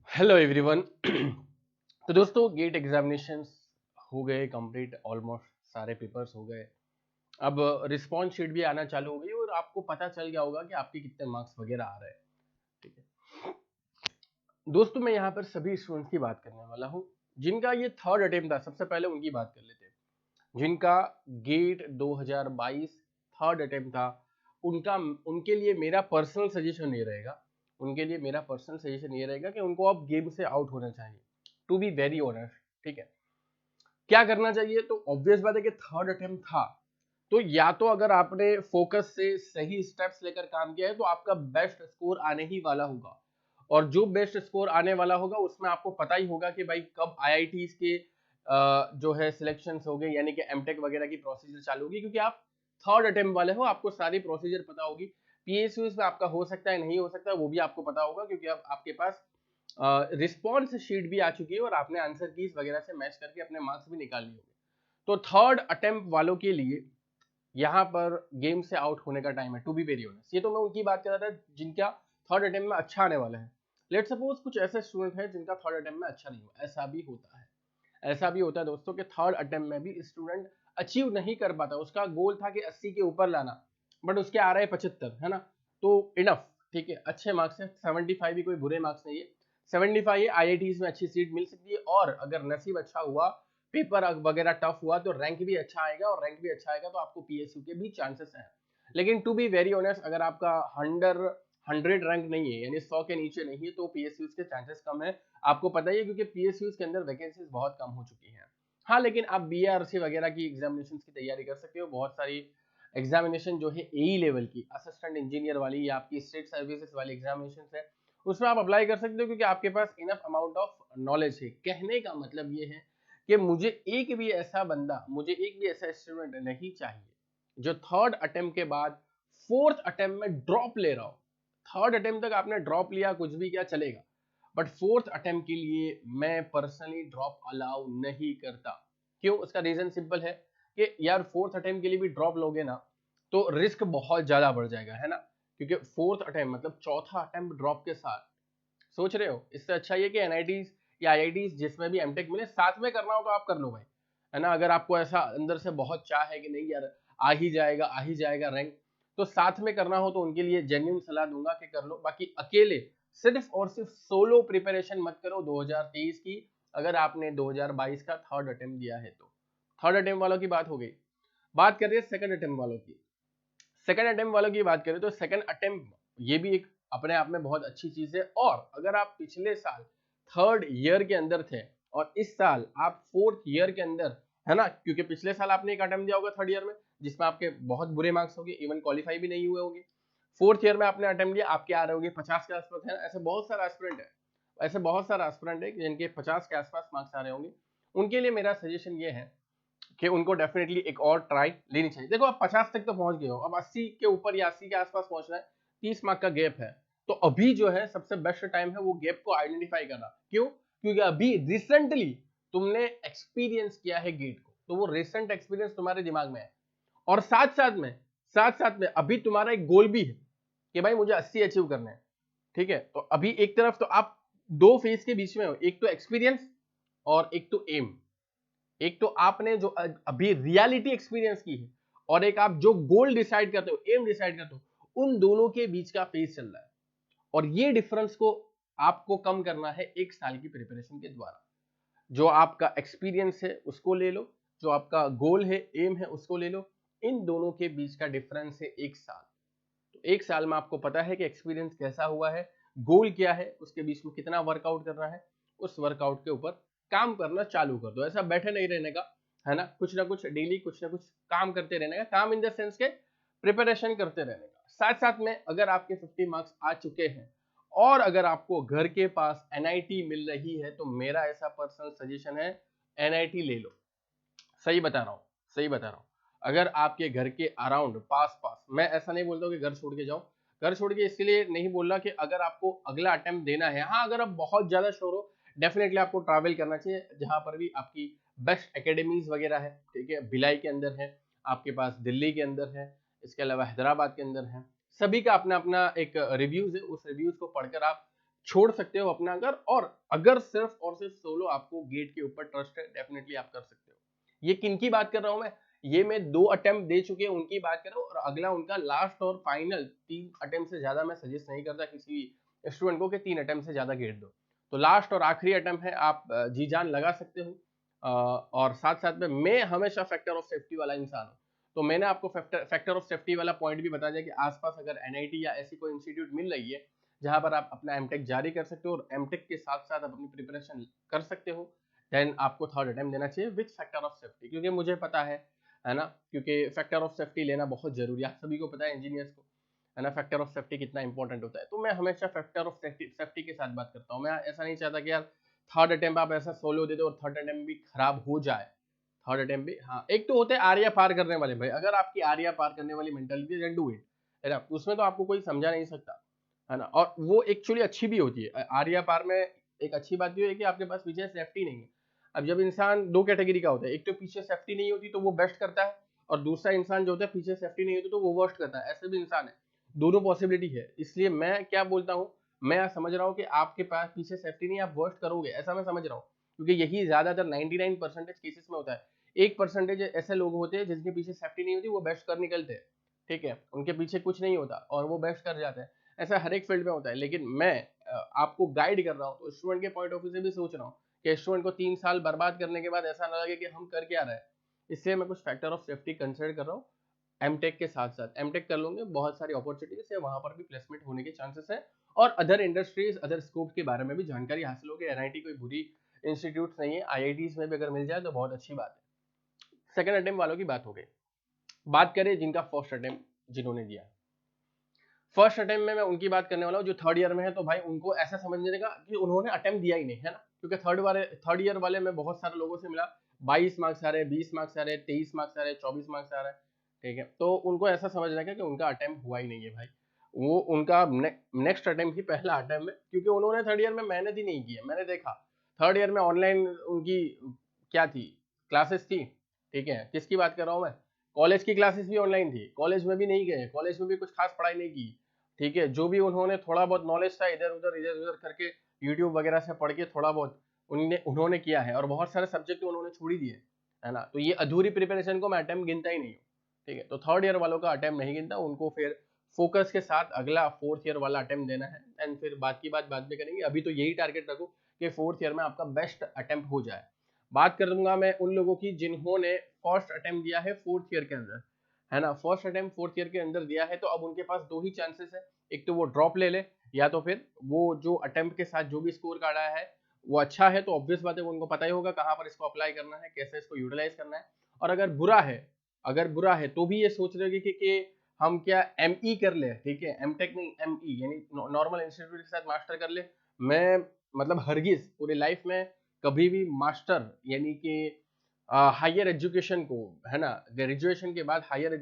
Hello everyone. तो दोस्तों gate examinations हो गए कंप्लीट, ऑलमोस्ट सारे पेपर्स हो गए। अब रिस्पॉन्स शीट भी आना चालू हो गई और आपको पता चल गया होगा कि आपके कितने मार्क्स वगैरह आ रहे हैं। ठीक है दोस्तों, मैं यहाँ पर सभी स्टूडेंट्स की बात करने वाला हूँ जिनका ये थर्ड अटेम्प्ट था। सबसे पहले उनकी बात कर लेते हैं जिनका गेट 2022 थर्ड अटेम्प्ट था। उनका उनके लिए मेरा पर्सनल सजेशन ये रहेगा, कि उनको अब गेम से आउट होना चाहिए, टू बी वेरी ऑनेस्ट। ठीक है, क्या करना चाहिए? तो ऑब्वियस बात है कि थर्ड अटेम्प्ट था, तो या तो अगर आपने फोकस से सही स्टेप्स लेकर काम किया है तो आपका बेस्ट स्कोर आने ही वाला होगा। और जो बेस्ट स्कोर आने वाला होगा उसमें आपको पता ही होगा कि भाई कब आईआईटीज के जो है सिलेक्शंस हो गए, यानी कि एमटेक वगैरह की प्रोसीजर चालू होगी, क्योंकि आप थर्ड अटेम्प्ट वाले हो, आपको सारी प्रोसीजर पता होगी। पीएसयूज में आपका हो सकता है, नहीं हो सकता है, वो भी आपको पता होगा, क्योंकि अब आपके पास रिस्पॉन्स शीट भी आ चुकी है और आपने आंसर कीज वगैरह से मैच करके अपने मार्क्स भी निकाल लिए होंगे। तो थर्ड अटेम्प्ट वालों के लिए यहाँ पर गेम से आउट होने का टाइम है, टू बी वेरी ऑनेस्ट। ये तो मैं उनकी बात कर रहा था जिनका थर्ड अटेम्प्ट में अच्छा आने वाला है। लेट सपोज कुछ ऐसे स्टूडेंट हैं जिनका थर्ड अटेम्प्ट में अच्छा नहीं हुआ, ऐसा भी होता है दोस्तों कि थर्ड अटेम्प्ट में भी स्टूडेंट अचीव नहीं कर पाता। उसका गोल था कि 80 के ऊपर लाना, बट उसके आ रहे हैं 75, है ना? तो इनफ, ठीक है, अच्छे मार्क्स है। 75 भी कोई बुरे मार्क्स नहीं है। 75 है, आईआईटीज में अच्छी सीट मिल सकती है, और अगर नसीब अच्छा हुआ, पेपर वगैरह टफ हुआ, तो रैंक भी अच्छा आएगा, और रैंक भी अच्छा आएगा तो आपको पीएसयू के भी चांसेस हैं। लेकिन टू बी वेरी ऑनेस्ट, अगर आपका 100 रैंक नहीं है, यानी 100 के नीचे नहीं है, तो पीएसयू के चांसेस कम है। आपको पता ही है, क्योंकि पीएसयू के अंदर वैकेंसीज बहुत कम हो चुकी हैं। हाँ, लेकिन आप बीआरसी वगैरह की एग्जामिनेशन की तैयारी कर सकते हो। बहुत सारी एग्जामिनेशन जो है एई लेवल की, असिस्टेंट इंजीनियर वाली, या आपकी स्टेट सर्विसेज वाली एग्जामिनेशन है, उसमें आप अप्लाई कर सकते हो, क्योंकि आपके पास इनफ अमाउंट ऑफ नॉलेज है। कहने का मतलब ये है कि मुझे एक भी ऐसा स्टूडेंट नहीं चाहिए जो थर्ड अटेम्प्ट के बाद फोर्थ अटेम्प्ट में ड्रॉप ले रहा हो। थर्ड अटेम्प्ट तक आपने ड्रॉप लिया, कुछ भी किया चलेगा, बट फोर्थ अटेम्प्ट के लिए मैं पर्सनली ड्रॉप अलाउ नहीं करता। क्यों? उसका रीजन सिंपल है कि यार फोर्थ अटेम्प्ट के लिए भी ड्रॉप लोगे ना तो रिस्क बहुत ज्यादा बढ़ जाएगा, है ना? क्योंकि फोर्थ अटेम्प्ट मतलब चौथा अटेम्प्ट ड्रॉप के साथ, सोच रहे हो, इससे अच्छा ये कि एनआईटीज या आईआईटीज जिसमें भी एमटेक मिले, साथ में करना हो तो आप कर लो भाई, है ना? अगर आपको ऐसा अंदर से बहुत चाह है कि नहीं यार आ ही जाएगा रैंक, तो साथ में करना हो तो उनके लिए जेन्युइन सलाह दूंगा कि कर लो। बाकी अकेले सिर्फ और सिर्फ सोलो प्रिपरेशन मत करो 2023 की, अगर आपने 2022 का थर्ड अटेम्प्ट दिया है तो। थर्ड अटेम्प्ट वालों की बात हो गई। बात कर रही है सेकंड अटेम्प्ट वालों की। सेकंड अटेम्प्ट वालों की बात करें तो सेकंड अटेम्प्ट ये भी एक अपने आप में बहुत अच्छी चीज है। और अगर आप पिछले साल थर्ड ईयर के अंदर थे और इस साल आप फोर्थ ईयर के अंदर, है ना, क्योंकि पिछले साल आपने एक अटेम्प्ट दिया होगा थर्ड ईयर में जिसमें आपके बहुत बुरे मार्क्स होंगे, इवन क्वालिफाई भी नहीं हुए होंगे। फोर्थ ईयर में आपने अटेम्प्ट दिया, आपके आ रहे होंगे 50 के आसपास, है ना? ऐसे बहुत सारा एस्पिरेंट है जिनके 50 के आसपास मार्क्स आ रहे होंगे। उनके लिए मेरा सजेशन ये है कि उनको डेफिनेटली एक और ट्राई लेनी चाहिए। देखो, आप 50 तक तो पहुंच गए हो, अब 80 के ऊपर या 80 के आसपास पहुंचना है, 30 मार्क का गैप है। तो अभी जो है सबसे बेस्ट टाइम है वो गैप को आइडेंटिफाई करना। क्यों? क्योंकि अभी रिसेंटली तुमने एक्सपीरियंस किया है गेट को, तो वो रिसेंट एक्सपीरियंस तुम्हारे दिमाग में है। और साथ साथ में अभी तुम्हारा एक गोल भी है कि भाई मुझे 80 अचीव करना है। ठीक है, तो अभी एक तरफ तो आप दो फेज के बीच में हो, एक तो एक्सपीरियंस और एक तो एम। एक तो आपने जो अभी रियलिटी एक्सपीरियंस की है, और एक आप जो गोल डिसाइड करते हो, एम डिसाइड करते हो, उन दोनों के बीच का फेज चल रहा है। और ये डिफरेंस को आपको कम करना है एक साल की प्रिपरेशन के द्वारा। जो आपका एक्सपीरियंस है उसको ले लो, जो आपका गोल है, एम है, उसको ले लो। इन दोनों के बीच का डिफरेंस है एक साल। तो एक साल में आपको पता है कि एक्सपीरियंस कैसा हुआ है, गोल क्या है, उसके बीच में कितना वर्कआउट करना है, उस वर्कआउट के ऊपर काम करना चालू कर दो। ऐसा बैठे नहीं रहने का, है ना कुछ डेली कुछ ना कुछ काम करते रहने का, काम इन द सेंस के प्रिपरेशन करते रहने का। साथ साथ में अगर आपके 50 मार्क्स आ चुके हैं और अगर आपको घर के पास एनआईटी मिल रही है, तो मेरा ऐसा पर्सनल सजेशन है, एनआईटी ले लो। सही बता रहा हूँ। अगर आपके घर के अराउंड पास पास, मैं ऐसा नहीं बोलता हूँ कि घर छोड़ के जाओ, घर छोड़ के इसलिए नहीं बोल रहा कि अगर आपको अगला अटेम्प्ट देना है, हाँ, अगर आप बहुत ज्यादा श्योर हो, डेफिनेटली आपको ट्रैवल करना चाहिए जहां पर भी आपकी बेस्ट एकेडमीज वगैरह है। ठीक है, भिलाई के अंदर है, आपके पास दिल्ली के अंदर है, इसके अलावा हैदराबाद के अंदर है। सभी का अपना अपना एक रिव्यूज है, उस रिव्यूज को पढ़कर आप छोड़ सकते हो अपना अगर सिर्फ और सिर्फ सोलो आपको गेट के ऊपर ट्रस्ट है, डेफिनेटली आप कर सकते हो। ये किन की बात कर रहा हूं मैं, ये मैं 2 अटेम्प्ट दे चुके हैं उनकी बात कर रहा हूँ, और अगला उनका लास्ट और फाइनल 3 अटेम्प्ट से ज्यादा मैं सजेस्ट नहीं करता किसी स्टूडेंट को कि 3 अटेम्प्ट से ज्यादा गेट दो। तो लास्ट और आखिरी अटेम्प्ट है, आप जी जान लगा सकते हो। और साथ साथ में मैं हमेशा फैक्टर ऑफ सेफ्टी वाला इंसान हूँ, तो मैंने आपको फैक्टर ऑफ सेफ्टी वाला पॉइंट भी बता दिया कि आसपास अगर एनआईटी या ऐसी कोई इंस्टीट्यूट मिल रही है जहां पर आप अपना एमटेक जारी कर सकते हो और एमटेक के साथ साथ आप अपनी प्रिपरेशन कर सकते हो, देन आपको थर्ड अटेम्प्ट देना चाहिए विद फैक्टर ऑफ सेफ्टी, क्योंकि मुझे पता है ना, क्योंकि फैक्टर ऑफ सेफ्टी लेना बहुत जरूरी है, आप सभी को पता है इंजीनियर्स को, है ना, फैक्टर ऑफ सेफ्टी कितना इंपॉर्टेंट होता है। तो मैं हमेशा फैक्टर ऑफ सेफ्टी के साथ बात करता हूँ। मैं ऐसा नहीं चाहता कि यार थर्ड अटेम्प्ट आप ऐसा सोलो दे दो और थर्ड अटेम्प्ट भी खराब हो जाए। थर्ड अटेम्प्ट भी, हाँ, एक तो होते हैं आर्या पार करने वाले भाई, अगर आपकी आर्या पार करने वाली मेंटालिटी है, देन डू इट, है ना, उसमें तो आपको कोई समझा नहीं सकता, है ना, और वो एक्चुअली अच्छी भी होती है। आर्या पार में एक अच्छी बात ये है कि आपके पास पीछे सेफ्टी नहीं है। अब जब इंसान दो कैटेगरी का होता है, एक तो पीछे सेफ्टी नहीं होती तो वो बेस्ट करता है, और दूसरा इंसान जो होता है पीछे सेफ्टी नहीं होती तो वो वर्स्ट करता है, ऐसे भी इंसान है, दोनों पॉसिबिलिटी है। इसलिए मैं क्या बोलता हूँ, मैं समझ रहा हूँ कि आपके पास पीछे सेफ्टी नहीं, आप वर्स्ट करोगे, ऐसा मैं समझ रहा हूँ, क्योंकि यही ज्यादातर 99% केसेस में होता है। 1% ऐसे लोग होते हैं जिनके पीछे सेफ्टी नहीं होती, वो बेस्ट कर निकलते हैं, ठीक है, उनके पीछे कुछ नहीं होता और वो बेस्ट कर जाते हैं। ऐसा हर एक फील्ड में होता है, लेकिन मैं आपको गाइड कर रहा हूँ तो स्टूडेंट के पॉइंट ऑफ व्यू से भी सोच रहा हूँ कि स्टूडेंट को 3 साल बर्बाद करने के बाद ऐसा ना लगे कि हम कर क्या रहे हैं। इसलिए मैं कुछ फैक्टर ऑफ सेफ्टी कंसिडर कर रहा हूँ। एमटेक के साथ साथ एमटेक कर लोगे, बहुत सारी अपॉर्चुनिटीज है, वहां पर भी प्लेसमेंट होने के चांसेस है, और अदर इंडस्ट्रीज अदर स्कोप के बारे में भी जानकारी हासिल होगी। एनआईटी कोई बुरी इंस्टीट्यूट नहीं है, आईआईटीज में भी अगर मिल जाए तो बहुत अच्छी बात है। सेकंड अटेम्प्ट वालों की बात हो गई, बात करें जिनका फर्स्ट अटेम्प्ट जिन्होंने दिया। फर्स्ट अटेम्प्ट में मैं उनकी बात करने वाला हूँ जो थर्ड ईयर में है, तो भाई उनको ऐसा समझने का कि उन्होंने अटेम्प्ट दिया ही नहीं, है ना, क्योंकि थर्ड ईयर वाले में बहुत सारे लोगों से मिला, 22 मार्क्स आ रहे, 20 मार्क्स आ रहे, 23 मार्क्स आ रहे, 24 मार्क्स आ रहे, ठीक है, तो उनको ऐसा समझना का कि उनका अटेम्प्ट हुआ ही नहीं है भाई, वो उनका नेक्स्ट अटेम्प्ट ही पहला अटेम्प्ट है, क्योंकि उन्होंने थर्ड ईयर में मेहनत ही नहीं की है। मैंने देखा थर्ड ईयर में ऑनलाइन उनकी क्या थी, क्लासेस थी, ठीक है, किसकी बात कर रहा हूँ मैं, कॉलेज की क्लासेस भी ऑनलाइन थी, कॉलेज में भी नहीं गए, कॉलेज में भी कुछ खास पढ़ाई नहीं की, ठीक है, जो भी उन्होंने थोड़ा बहुत नॉलेज था इधर उधर करके यूट्यूब वगैरह से पढ़ के थोड़ा बहुत उन्होंने किया है, और बहुत सारे सब्जेक्ट उन्होंने छोड़ ही दिए, है ना, तो ये अधूरी प्रिपरेशन को मैं अटेम्प्ट गिनता ही नहीं हूँ, ठीक है, तो थर्ड ईयर वालों का अटेम्प्ट नहीं गिनता, उनको फिर फोकस के साथ अगला फोर्थ ईयर वाला अटेम्प्ट देना है, एंड फिर बात की बात बाद में करेंगे। अभी तो यही टारगेट रखो कि फोर्थ ईयर में आपका बेस्ट अटेम्प्ट हो जाए। बात कर दूंगा मैं उन लोगों की जिन्होंने फर्स्ट अटेम्प्ट दिया है फोर्थ ईयर के अंदर, है ना, फर्स्ट अटेम्प्ट फोर्थ ईयर के अंदर दिया है, तो अब उनके पास दो ही चांसेस है, एक तो वो ड्रॉप ले ले, या तो फिर वो जो अटेम्प्ट के साथ जो भी स्कोर कार्ड आया है वो अच्छा है, तो ऑब्वियस बात है वो उनको पता ही होगा कहाँ पर इसको अप्लाई करना है, कैसे इसको यूटिलाइज करना है, और अगर बुरा है तो भी ये सोच रहे हो कि हम क्या एमई कर ले, ठीक है, एमटेक नहीं एमई यानी नॉर्मल इंस्टीट्यूट के साथ मास्टर कर ले। मैं मतलब हरगिज पूरी लाइफ में कभी भी मास्टर यानी कि हायर एजुकेशन को, है ना, ग्रेजुएशन के बाद हायर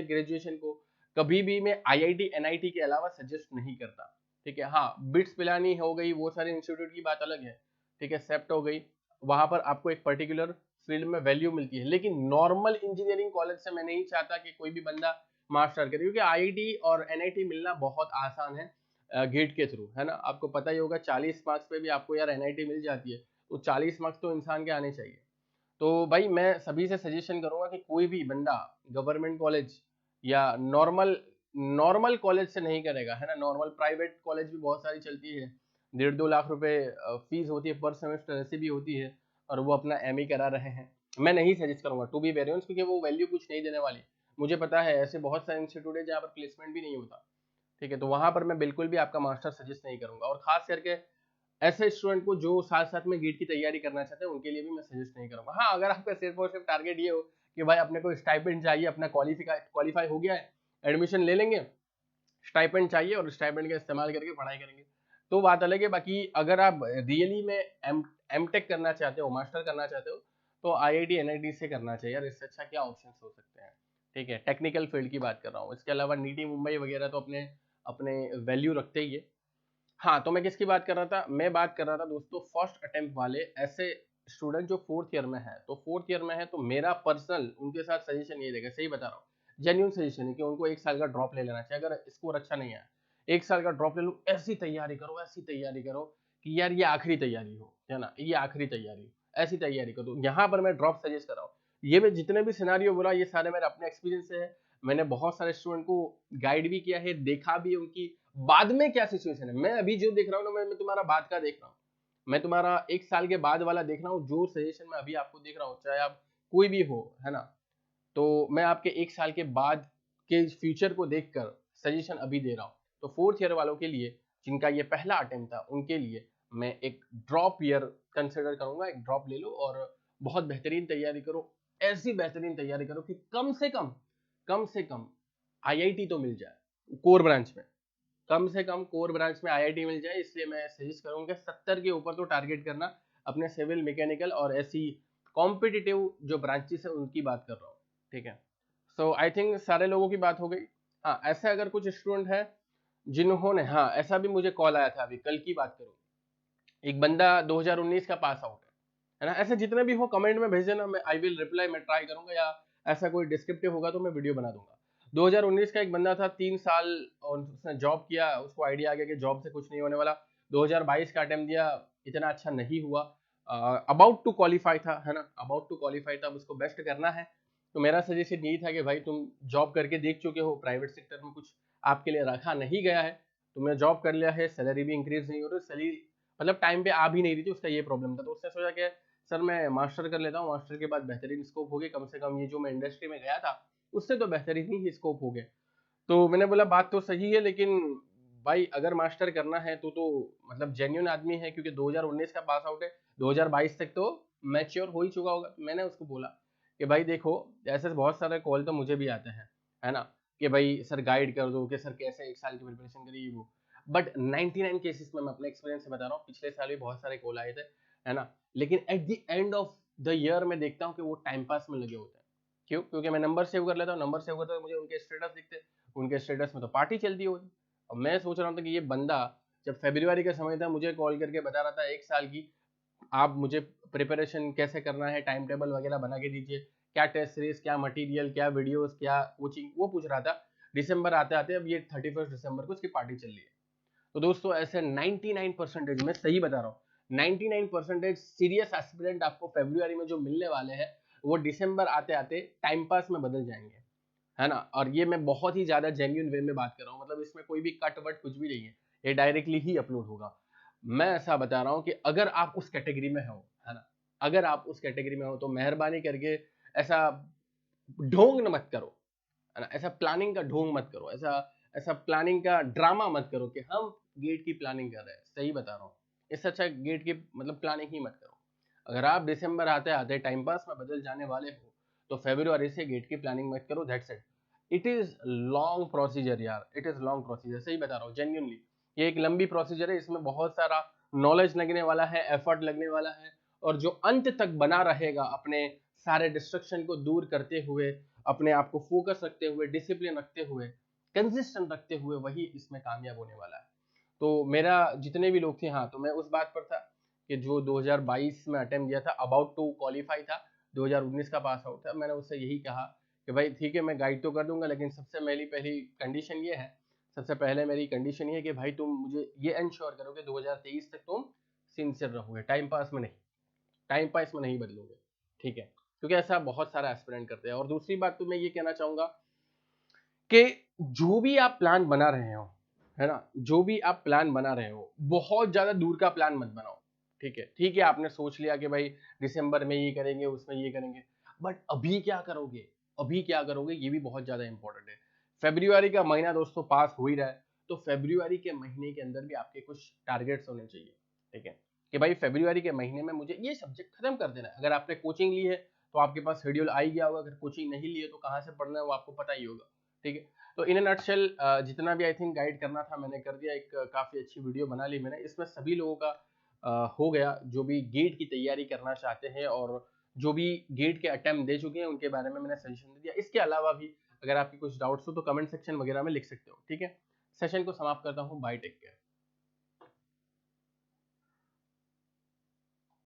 ग्रेजुएशन को कभी भी मैं आईआईटी एनआईटी के अलावा सजेस्ट नहीं करता, ठीक है। हाँ, बिट्स पिलानी हो गई, वो सारे इंस्टीट्यूट की बात अलग है, ठीक है, सेप्ट हो गई, वहां पर आपको एक पर्टिकुलर फील्ड में वैल्यू मिलती है, लेकिन नॉर्मल इंजीनियरिंग कॉलेज से मैं नहीं चाहता कि कोई भी बंदा मास्टर करे, क्योंकि आईआईटी और एनआईटी मिलना बहुत आसान है गेट के थ्रू, है ना, आपको पता ही होगा 40 मार्क्स पे भी आपको यार एनआईटी मिल जाती है, तो 40 मार्क्स तो इंसान के आने चाहिए। तो भाई मैं सभी से सजेशन करूंगा कि कोई भी बंदा गवर्नमेंट कॉलेज या नॉर्मल नॉर्मल कॉलेज से नहीं करेगा, है ना, नॉर्मल प्राइवेट कॉलेज भी बहुत सारी चलती है, 1.5-2 लाख रुपए फीस होती है पर सेमेस्टर, ऐसी भी होती है, और वो अपना एमई करा रहे हैं। मैं नहीं सजेस्ट करूंगा टू बी वेरी ऑनेस्ट, क्योंकि वो वैल्यू कुछ नहीं देने वाली। मुझे पता है ऐसे बहुत सारे इंस्टीट्यूट है जहाँ पर प्लेसमेंट भी नहीं होता, ठीक है, तो वहां पर मैं बिल्कुल भी आपका मास्टर सजेस्ट नहीं करूंगा, और खास करके ऐसे स्टूडेंट को जो साथ साथ में गेट की तैयारी करना चाहते हैं उनके लिए भी मैं सजेस्ट नहीं करूंगा। हाँ, अगर आपका सिर्फ और सिर्फ टारगेट ये हो कि भाई अपने को स्टाइपेंड चाहिए, अपना क्वालिफाई हो गया है, एडमिशन ले लेंगे, स्टाइपेंड चाहिए और स्टाइपेंड का इस्तेमाल करके पढ़ाई करेंगे, तो बात अलग है। बाकी अगर आप रियली में एमटेक करना चाहते हो, मास्टर करना चाहते हो, तो आईआईटी एनआईटी से करना चाहिए यार, इससे अच्छा क्या ऑप्शन हो सकते हैं, ठीक है, टेक्निकल फील्ड की बात कर रहा हूँ। इसके अलावा नीटी मुंबई वगैरह तो अपने अपने वैल्यू रखते ही है। हाँ, तो मैं किसकी बात कर रहा था, मैं बात कर रहा था दोस्तों फर्स्ट अटेम्प्ट वाले ऐसे स्टूडेंट जो फोर्थ ईयर में है, तो फोर्थ ईयर में है तो मेरा पर्सनल उनके साथ सजेशन ये रहेगा, सही बता रहा हूँ, जेन्यून सजेशन है कि उनको 1 साल का ड्रॉप ले लेना चाहिए अगर स्कोर अच्छा नहीं आया। 1 साल का ड्रॉप ले लो, ऐसी तैयारी करो कि यार ये आखिरी तैयारी हो, है ना, ये आखिरी तैयारी, ऐसी तैयारी करो। यहाँ पर मैं ड्रॉप सजेस्ट कर रहा हूँ। ये मैं जितने भी सिनारियो बोला ये सारे मेरे अपने एक्सपीरियंस से है। मैंने बहुत सारे स्टूडेंट को गाइड भी किया है, देखा भी उनकी बाद में क्या सिचुएशन है। मैं अभी जो देख रहा हूँ ना, मैं तुम्हारा बाद का देख रहा हूँ, मैं तुम्हारा 1 साल के बाद वाला देख रहा हूँ। जो सजेशन मैं अभी आपको देख रहा हूँ, चाहे आप कोई भी हो, है ना, तो मैं आपके 1 साल के बाद के फ्यूचर को देखकर सजेशन अभी दे रहा हूँ। तो 4th ईयर वालों के लिए, जिनका ये पहला अटेम्प्ट था, उनके लिए मैं एक ड्रॉप ईयर कंसिडर करूंगा। एक ड्रॉप ले लो और बहुत बेहतरीन तैयारी करो। ऐसी बेहतरीन तैयारी करो कि कम से कम आईआईटी तो मिल जाए कोर ब्रांच में, कम से कम कोर ब्रांच में आईआईटी मिल जाए। इसलिए मैं सजेस्ट करूंगा 70 के ऊपर तो टारगेट करना अपने सिविल, मैकेनिकल और ऐसी कॉम्पिटिटिव जो ब्रांचेस है उनकी बात कर रहा हूँ, ठीक है। सो आई थिंक सारे लोगों की बात हो गई। हाँ, ऐसे अगर कुछ स्टूडेंट है जिन्होंने, हाँ ऐसा भी मुझे कॉल आया था अभी कल की बात करूँ, एक बंदा 2019 का पास आउट है ना, ऐसे जितने भी हो कमेंट में भेज देना, मैं आई विल रिप्लाई, मैं ट्राई करूंगा, या ऐसा कोई डिस्क्रिप्टिव होगा तो मैं वीडियो बना दूंगा। 2019 का एक बंदा था, 3 साल और उसने जॉब किया, उसको आइडिया आ गया कि जॉब से कुछ नहीं होने वाला। 2022 का अटेम्प्ट दिया, इतना अच्छा नहीं हुआ, अबाउट टू क्वालिफाई था, है ना, अबाउट टू क्वालिफाई था, अब उसको बेस्ट करना है। तो मेरा सजेशन यही था कि भाई तुम जॉब करके देख चुके हो, प्राइवेट सेक्टर में कुछ आपके लिए रखा नहीं गया है, तुमने जॉब कर लिया है, सैलरी भी इंक्रीज नहीं हो रही, सैलरी मतलब टाइम पे आ भी नहीं रही थी, उसका ये प्रॉब्लम था। तो उसने सोचा कि सर मैं मास्टर कर लेता हूँ, मास्टर के बाद बेहतरीन स्कोप हो गया, कम से कम ये जो मैं इंडस्ट्री में गया था उससे तो बेहतरीन ही स्कोप हो गया। तो मैंने बोला बात तो सही है, लेकिन भाई अगर मास्टर करना है तो मतलब जेन्युइन आदमी है, क्योंकि 2019 का पास आउट है, 2022 तक तो मैच्योर हो ही चुका होगा। मैंने उसको बोला कि भाई देखो, ऐसे बहुत सारे कॉल तो मुझे भी आते हैं, है ना, कि भाई सर गाइड कर दो, कि सर कैसे 1 साल की प्रिपरेशन करिए वो। बट 99 केसेस में मैं अपने एक्सपीरियंस से बता रहा हूँ, पिछले साल भी बहुत सारे कॉल आए थे, है ना, लेकिन at the end of the year में देखता हूँ कि वो टाइम पास में लगे होते हैं। क्यों? क्योंकि मैं नंबर सेव कर लेता हूँ, नंबर सेव करता हूँ, मुझे उनके स्टेटस दिखते, उनके स्टेटस में तो पार्टी चलती होगी। और मैं सोच रहा था कि ये बंदा जब फरवरी का समय था मुझे कॉल करके बता रहा था 1 साल की, आप मुझे प्रिपरेशन कैसे करना है, टाइम टेबल वगैरह बना के दीजिए, क्या टेस्ट सीरीज, क्या मटेरियल, क्या वीडियोस, क्या कोचिंग, वो पूछ रहा था। दिसंबर आते आते अब ये 31 दिसंबर को उसकी पार्टी चल रही है। तो दोस्तों ऐसे 99% मैं सही बता रहा हूँ, 99% सीरियस एस्पिरेंट आपको फरवरी में जो मिलने वाले हैं वो दिसंबर आते आते टाइम पास में बदल जाएंगे, है ना। और ये मैं बहुत ही ज्यादा जेन्युइन वे में बात कर रहा हूँ, मतलब इसमें कोई भी कट वट कुछ भी नहीं है, ये डायरेक्टली ही अपलोड होगा। मैं ऐसा बता रहा हूँ कि अगर आप उस कैटेगरी में हो, है ना, अगर आप उस कैटेगरी में हो तो मेहरबानी करके ऐसा ढोंग मत करो, है ना, ऐसा प्लानिंग का ढोंग मत करो, ऐसा ऐसा प्लानिंग का ड्रामा मत करो कि हम गेट की प्लानिंग कर रहे हैं। सही बता रहा हूँ, इससे अच्छा गेट की मतलब प्लानिंग ही मत करो। अगर आप दिसंबर आते आते टाइम पास में बदल जाने वाले हो तो फरवरी से गेट की प्लानिंग मत करो, that's it. It is long procedure यार, इट इज लॉन्ग प्रोसीजर, सही बता रहा हूँ जेन्युइनली। ये एक लंबी प्रोसीजर है, इसमें बहुत सारा नॉलेज लगने वाला है, एफर्ट लगने वाला है, और जो अंत तक बना रहेगा अपने सारे डिस्ट्रक्शन को दूर करते हुए, अपने आप को फोकस रखते हुए, डिसिप्लिन रखते हुए, कंसिस्टेंट रखते हुए, वही इसमें कामयाब होने वाला है। तो मेरा जितने भी लोग थे, हाँ, तो मैं उस बात पर था कि जो 2022 में अटेम्प्ट दिया था, अबाउट टू क्वालिफाई था, 2019 का पास आउट था, मैंने उससे यही कहा कि भाई ठीक है मैं गाइड तो कर दूंगा, लेकिन सबसे मेरी पहली कंडीशन ये है, सबसे पहले मेरी कंडीशन ये है कि भाई तुम मुझे ये इंश्योर करो कि 2023 तक तुम सिंसियर रहोगे, टाइम पास में नहीं, टाइम पास में नहीं बदलोगे, ठीक है, क्योंकि ऐसा बहुत सारा एस्पिरेंट करते हैं। और दूसरी बात तो मैं ये कहना चाहूंगा कि जो भी आप प्लान बना रहे हो, है ना, जो भी आप प्लान बना रहे हो, बहुत ज्यादा दूर का प्लान मत बनाओ, ठीक है। ठीक है, आपने सोच लिया कि भाई दिसंबर में ये करेंगे, उसमें ये करेंगे, बट अभी क्या करोगे, अभी क्या करोगे, ये भी बहुत ज्यादा इंपॉर्टेंट है। फरवरी का महीना दोस्तों पास हो ही रहा है, तो फरवरी के महीने के अंदर भी आपके कुछ टारगेट्स होने चाहिए, ठीक है, कि भाई फरवरी के महीने में मुझे ये सब्जेक्ट खत्म कर देना है। अगर आपने कोचिंग ली है तो आपके पास शेड्यूल आ ही गया होगा, अगर कोचिंग नहीं ली है तो कहाँ से पढ़ना है वो आपको पता ही होगा, ठीक है। तो इन नटशेल जितना भी आई थिंक गाइड करना था मैंने कर दिया, एक काफी अच्छी वीडियो बना ली मैंने, इसमें सभी लोगों का हो गया जो भी गेट की तैयारी करना चाहते हैं और जो भी गेट के अटेम्प्ट दे चुके हैं उनके बारे में मैंने सजेशन दे दिया। इसके अलावा भी अगर आपके कुछ डाउट्स हो तो कमेंट सेक्शन वगैरह में लिख सकते हो, ठीक है। सेशन को समाप्त करता हूँ, बाय, टेक केयर।